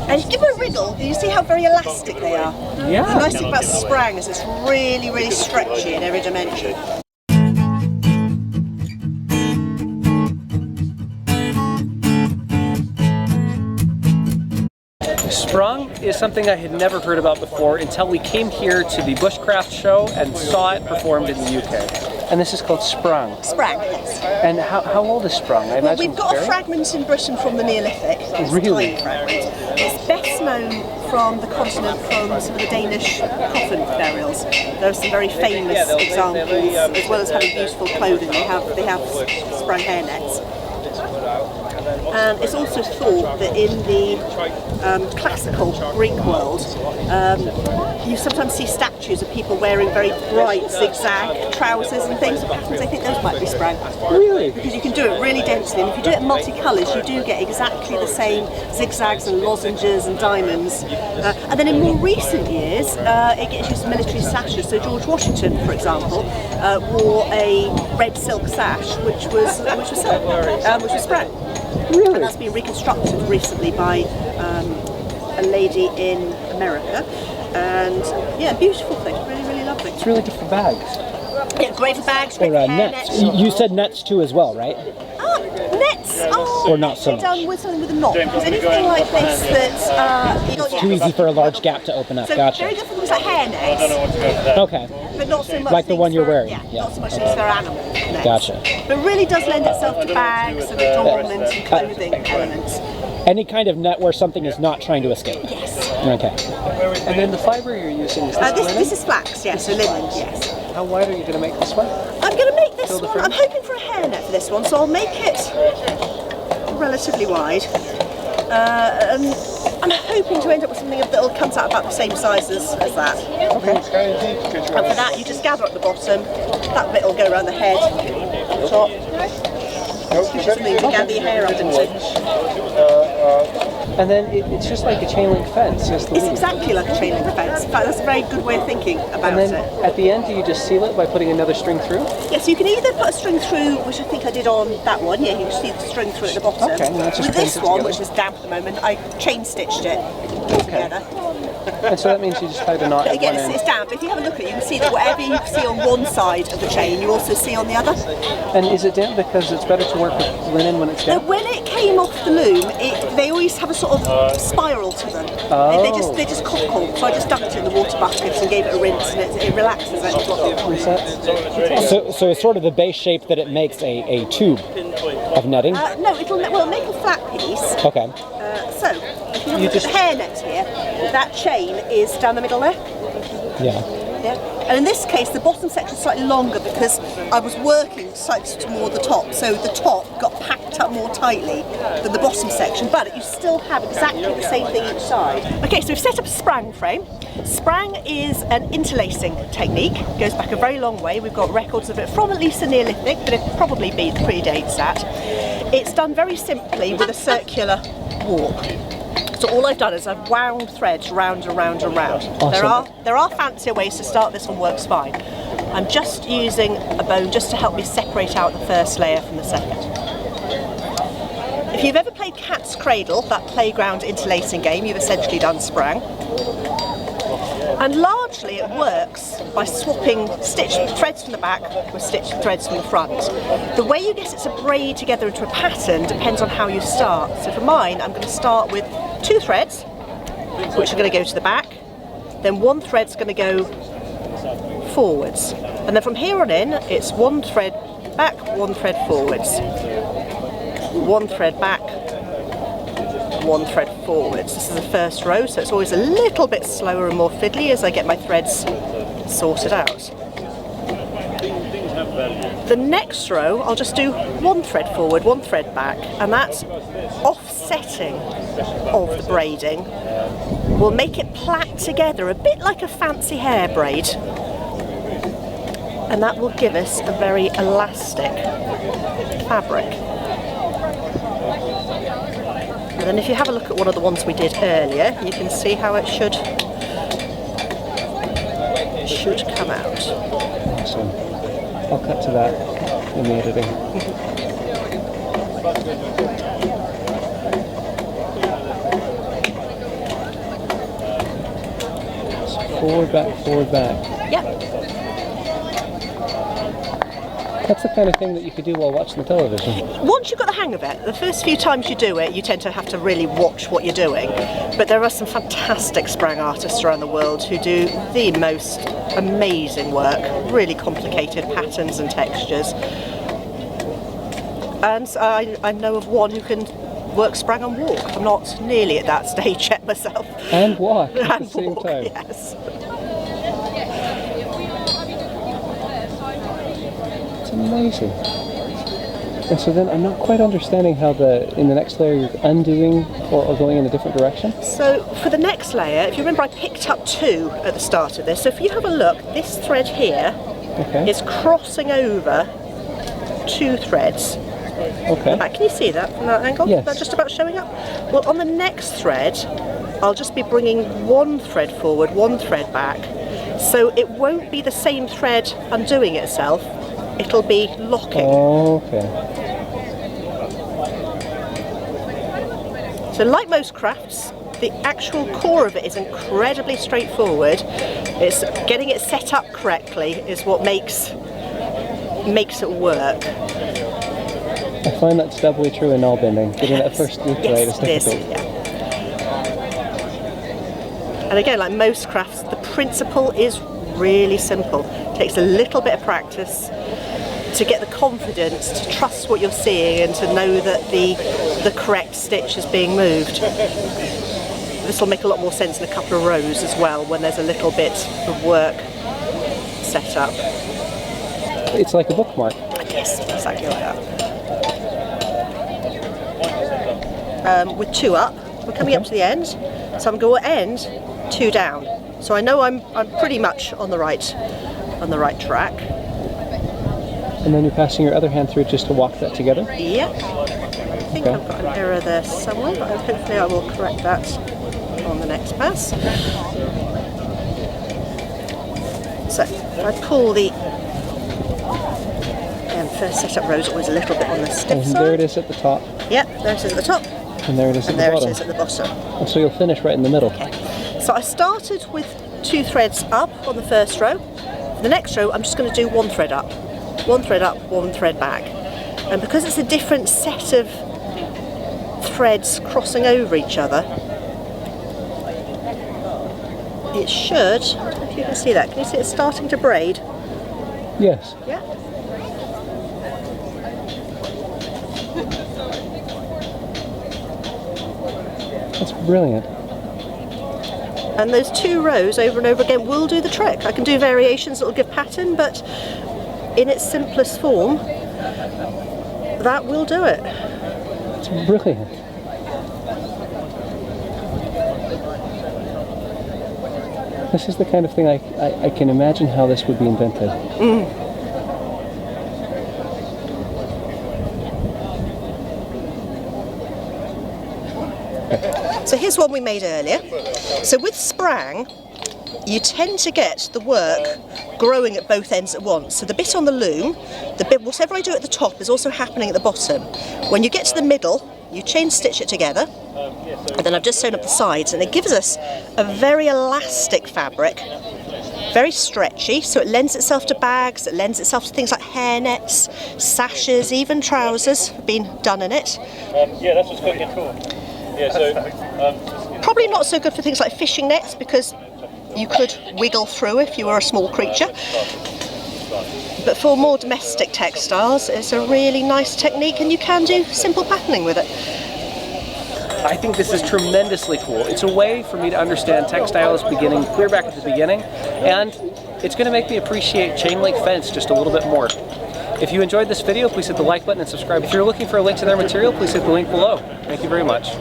And if you give them a wriggle, you see how very elastic they are. Yeah. The nice thing about Sprang is it's really, really stretchy in every dimension. Sprang is something I had never heard about before until we came here to the Bushcraft show and saw it performed in the UK. And this is called Sprang. Sprang, yes. And how old is Sprang? I Well, we've got a fragment in Britain from the Neolithic. It's Really? a tiny fragment. It's best known from the continent from some of the Danish coffin burials. There are some very famous examples, as well as having beautiful clothing. They have Sprang hairnets. And it's also thought that in the classical Greek world, you sometimes see statues of people wearing very bright zigzag trousers and things. I think those might be Sprang. Really? Because you can do it really densely, and if you do it in multicolours, you do get exactly the same zigzags and lozenges and diamonds. And then in more recent years, it gets used in military sashes. So George Washington, for example, wore a red silk sash, which was Sprang. Really? And that's been reconstructed recently by a lady in America, and yeah, beautiful thing, really, really lovely. It's really good for bags. Yeah, great for bags, great Or for nets. hairnets. You said nets too as well, right? Nets are Or not so much. done with something with a knot, because anything like this that's Too easy for a large gap to open up. So Gotcha. very good for things like hairnets, Okay. but not so much Like the things one you're for- wearing, Yeah, yeah. not so much things for animal nets. Gotcha. But really does lend itself to bags and adornment and clothing elements. Any kind of net where something is not trying to escape. Yes. Okay. And then the fiber you're using, is this linen? This is flax, yes, so linen, yes. How wide are you going to make this one? I'm going to make this Fill the one, frame? I'm hoping for a hairnet for this one, so I'll make it relatively wide. I'm hoping to end up with something that'll come out about the same size as that. Okay. And for that, you just gather at the bottom, that bit will go around the head, top. Which just means you gather your hair underneath. And then it's just like a chain link fence, just the It's leaf. exactly like a chain link fence. In fact, that's a very good way of thinking about And then it. at the end, do you just seal it by putting another string through? Yes, you can either put a string through, which I think I did on that one. Yeah, you can see the string through at the bottom. Okay, well, that's just With this painted one, together. which is damp at the moment, I chain stitched it together. And so that means you just tie the knot at Again, one end. it's damp. If you have a look at it, you can see that whatever you see on one side of the chain, you also see on the other. And is it damp because it's better to work with linen when it's Now, damp? when it came off the loom, they always have a sort of spiral to them. They just cockle. So I just dunked it in the water buckets and gave it a rinse, and it relaxes it. So it's sort of the base shape that it makes a tube of netting. No, it'll make a flat piece. Okay. So, if you look at the hair net here, that chain is down the middle there. Yeah. Yeah. And in this case, the bottom section is slightly longer because I was working slightly toward the top, so the top got packed up more tightly than the bottom section, but you still have exactly the same thing each side. Okay, so we've set up a Sprang frame. Sprang is an interlacing technique, goes back a very long way. We've got records of it from at least the Neolithic, but it probably predates that. It's done very simply with a circular warp. So all I've done is I've wound threads round and round and round. Awesome. There are fancier ways to start this, and works fine. I'm just using a bone just to help me separate out the first layer from the second. If you've ever played Cat's Cradle, that playground interlacing game, you've essentially done Sprang. And largely it works by swapping stitched threads from the back with stitched threads from the front. The way you get it to braid together into a pattern depends on how you start. So for mine, I'm going to start with 2 threads, which are going to go to the back. Then 1 thread's going to go forwards. And then from here on in, it's 1 thread back, 1 thread forwards. 1 thread back, 1 thread forwards. This is the first row, so it's always a little bit slower and more fiddly as I get my threads sorted out. The next row, I'll just do 1 thread forward, 1 thread back, and that's offsetting of the braiding. We'll make it plait together, a bit like a fancy hair braid. And that will give us a very elastic fabric. And then if you have a look at one of the ones we did earlier, you can see how it should come out. Awesome. I'll cut to that in the editing. forward, back, forward, back. Yep. That's the kind of thing that you could do while watching the television. Once you've got the hang of it, the first few times you do it, you tend to have to really watch what you're doing. But there are some fantastic Sprang artists around the world who do the most amazing work, really complicated patterns and textures. And I know of one who can work Sprang and walk. I'm not nearly at that stage yet myself. And walk at And the same walk, time. yes. It's amazing. And so then I'm not quite understanding how in the next layer you're undoing or going in a different direction. So for the next layer, if you remember, I picked up 2 at the start of this. So if you have a look, this thread here is crossing over 2 threads. Okay. Can you see that from that angle? Yes. Is that just about showing up? Well, on the next thread, I'll just be bringing 1 thread forward, 1 thread back. So it won't be the same thread undoing itself, it'll be locking. Oh, okay. So like most crafts, the actual core of it is incredibly straightforward. It's getting it set up correctly is what makes it work. I find that's doubly true in all bending. Getting that first loop right is difficult. Yeah. And again, like most crafts, the principle is really simple. It takes a little bit of practice to get the confidence to trust what you're seeing and to know that the correct stitch is being moved. This will make a lot more sense in a couple of rows as well when there's a little bit of work set up. It's like a bookmark. Yes, exactly like that. With 2 up, we're coming up to the end, so I'm going to end 2 down. So I know I'm pretty much on the right track. And then you're passing your other hand through just to walk that together? Yep. I think I've got an error there somewhere, but hopefully I will correct that on the next pass. So I pull the first setup row is always a little bit on the stiff And side. there it is at the top. Yep, there it is at the top. And there it is at And the there bottom. it is at the bottom. And so you'll finish right in the middle. Okay. So I started with 2 threads up on the first row. For the next row, I'm just going to do 1 thread up. 1 thread up, 1 thread back. And because it's a different set of threads crossing over each other, it should, if you can see that, can you see it's starting to braid? Yes. Yeah. That's brilliant. And those 2 rows over and over again will do the trick. I can do variations that will give pattern, but in its simplest form, that will do it. It's brilliant. This is the kind of thing I can imagine how this would be invented. So here's one we made earlier. So with Sprang, you tend to get the work growing at both ends at once. So the bit on the loom, whatever I do at the top is also happening at the bottom. When you get to the middle, you chain stitch it together, and then I've just sewn up the sides, and it gives us a very elastic fabric, very stretchy, so it lends itself to bags, it lends itself to things like hairnets, sashes, even trousers have been done in it. Yeah, that's what's cooking. Cool. Yeah, so Probably not so good for things like fishing nets because you could wiggle through if you were a small creature. But for more domestic textiles, it's a really nice technique and you can do simple patterning with it. I think this is tremendously cool. It's a way for me to understand textiles beginning clear back at the beginning, and it's going to make me appreciate chain link fence just a little bit more. If you enjoyed this video, please hit the like button and subscribe. If you're looking for a link to their material, please hit the link below. Thank you very much.